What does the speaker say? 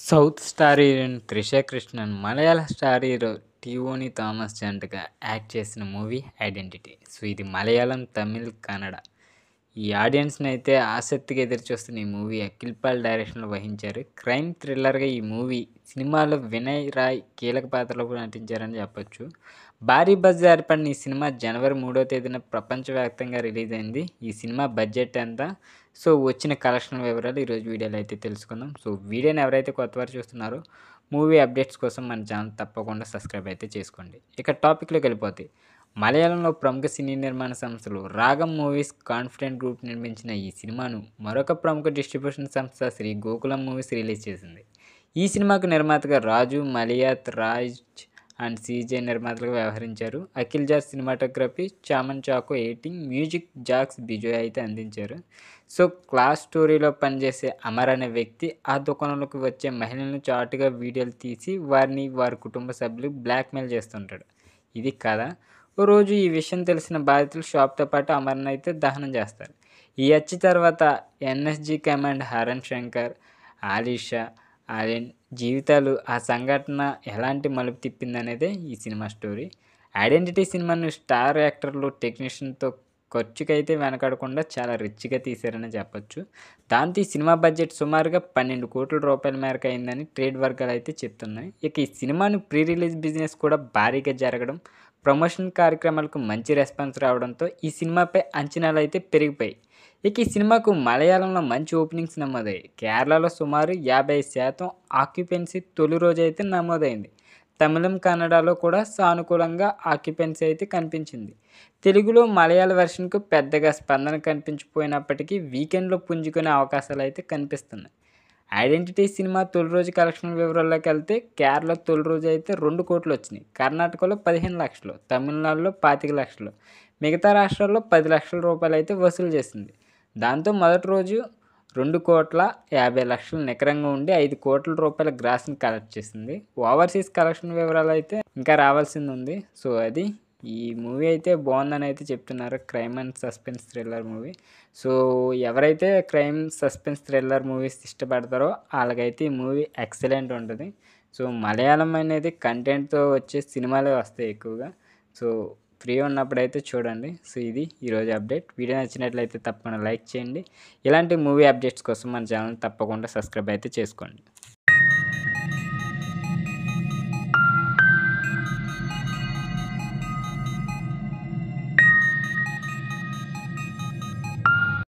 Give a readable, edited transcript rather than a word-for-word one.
South star heroine Trisha Krishnan, మలయాళ star hero Tovino Thomas జంటగా act చేసిన మూవీ 'ఐడెంటిటీ'. సో ఇది మలయాళం, తమిళ్, కన్నడ ఈ ఆడియన్స్ని అయితే ఆసక్తిగా ఎదురుచూస్తున్న ఈ మూవీ అఖిల్ పాల్ డైరెక్షన్లో వహించారు. క్రైమ్ థ్రిల్లర్గా ఈ మూవీ సినిమాలో వినయ్ రాయ్ కీలక పాత్రలో కూడా నటించారని చెప్పొచ్చు. భారీ బజ్ ఏర్పడిన ఈ సినిమా జనవరి 3వ తేదీన ప్రపంచవ్యాప్తంగా రిలీజ్ అయింది. ఈ సినిమా బడ్జెట్ ఎంత, సో వచ్చిన కలెక్షన్ వివరాలు ఈరోజు వీడియోలో అయితే తెలుసుకుందాం. సో వీడియోని ఎవరైతే కొత్తవారు చూస్తున్నారో మూవీ అప్డేట్స్ కోసం మన ఛానల్ తప్పకుండా సబ్స్క్రైబ్ అయితే చేసుకోండి. ఇక టాపిక్లోకి వెళ్ళిపోతే, మలయాళంలో ప్రముఖ సినీ నిర్మాణ సంస్థలు రాగం మూవీస్ కాన్ఫిడెంట్ గ్రూప్ నిర్మించిన ఈ సినిమాను మరొక ప్రముఖ డిస్ట్రిబ్యూషన్ సంస్థ శ్రీ గోకులం మూవీస్ రిలీజ్ చేసింది. ఈ సినిమాకు నిర్మాతగా రాజు మలియాత్ రాజ్ అండ్ సీజే నిర్మాతలుగా వ్యవహరించారు. అఖిల్ జాజ్ cinematography, Chaman Chakko editing, music Jakes Bejoy అయితే అందించారు. సో క్లాస్ స్టోరీలో పనిచేసే అమర్ అనే వ్యక్తి ఆ దుకాణంలోకి వచ్చే మహిళలను చాటుగా వీడియోలు తీసి వారిని వారి కుటుంబ సభ్యులు బ్లాక్మెయిల్ చేస్తుంటాడు. ఇది కథ. ఓ రోజు ఈ విషయం తెలిసిన బాధితులు షాప్తో పాటు అమర్ని అయితే దహనం చేస్తారు. ఈ హత్య తర్వాత ఎన్ఎస్జీ కమాండ్ హరణ్ శంకర్, ఆలిషా, ఆలిన్ జీవితాలు ఆ సంఘటన ఎలాంటి మలుపు తిప్పిందనేదే ఈ సినిమా స్టోరీ. ఐడెంటిటీ సినిమాను స్టార్ యాక్టర్లు, టెక్నీషియన్తో ఖర్చుకైతే వెనకాడకుండా చాలా రిచ్గా తీశారని చెప్పొచ్చు. దాంతో ఈ సినిమా బడ్జెట్ సుమారుగా 12 కోట్ల రూపాయల మేరకు అయిందని ట్రేడ్ వర్గాలు అయితే చెప్తున్నాయి. ఇక ఈ సినిమాను ప్రీ రిలీజ్ బిజినెస్ కూడా భారీగా జరగడం, ప్రమోషన్ కార్యక్రమాలకు మంచి రెస్పాన్స్ రావడంతో ఈ సినిమాపై అంచనాలు అయితే పెరిగిపోయాయి. ఇక ఈ సినిమాకు మలయాళంలో మంచి ఓపెనింగ్స్ నమోదయ్యాయి. కేరళలో సుమారు 50% ఆక్యుపెన్సీ తొలి రోజు అయితే నమోదైంది. తమిళం, కన్నడలో కూడా సానుకూలంగా ఆక్యుపెన్సీ అయితే కనిపించింది. తెలుగులో మలయాళ వెర్షన్కు పెద్దగా స్పందన కనిపించకపోయినప్పటికీ వీకెండ్లో పుంజుకునే అవకాశాలు అయితే కనిపిస్తున్నాయి. ఐడెంటిటీ సినిమా తొలి రోజు కలెక్షన్ వివరాల్లోకి వెళ్తే, కేరళ తొలి రోజు అయితే 2 కోట్లు వచ్చినాయి, కర్ణాటకలో 15 లక్షలు, తమిళనాడులో 25 లక్షలు, మిగతా రాష్ట్రాల్లో 10 లక్షల రూపాయలు అయితే వసూలు చేసింది. దాంతో మొదటి రోజు 2,50,00,000 నికరంగా ఉండి 5 కోట్ల రూపాయల గ్రాస్ని కలెక్ట్ చేసింది. ఓవర్సీస్ కలెక్షన్ వివరాలు అయితే ఇంకా రావాల్సింది ఉంది. సో అది ఈ మూవీ అయితే బాగుందని అయితే చెప్తున్నారు. Crime and suspense thriller movie. So ఎవరైతే క్రైమ్ సస్పెన్స్ థ్రిల్లర్ మూవీస్ ఇష్టపడతారో వాళ్ళకైతే ఈ మూవీ ఎక్సలెంట్ ఉంటుంది. సో మలయాళం అనేది కంటెంట్తో వచ్చే సినిమాలే వస్తాయి ఎక్కువగా. సో ఫ్రీ ఉన్నప్పుడైతే చూడండి. సో ఇది ఈరోజు అప్డేట్. వీడియో నచ్చినట్లయితే తప్పకుండా లైక్ చేయండి. ఇలాంటి మూవీ అప్డేట్స్ కోసం మన ఛానల్ తప్పకుండా సబ్స్క్రైబ్ అయితే చేసుకోండి.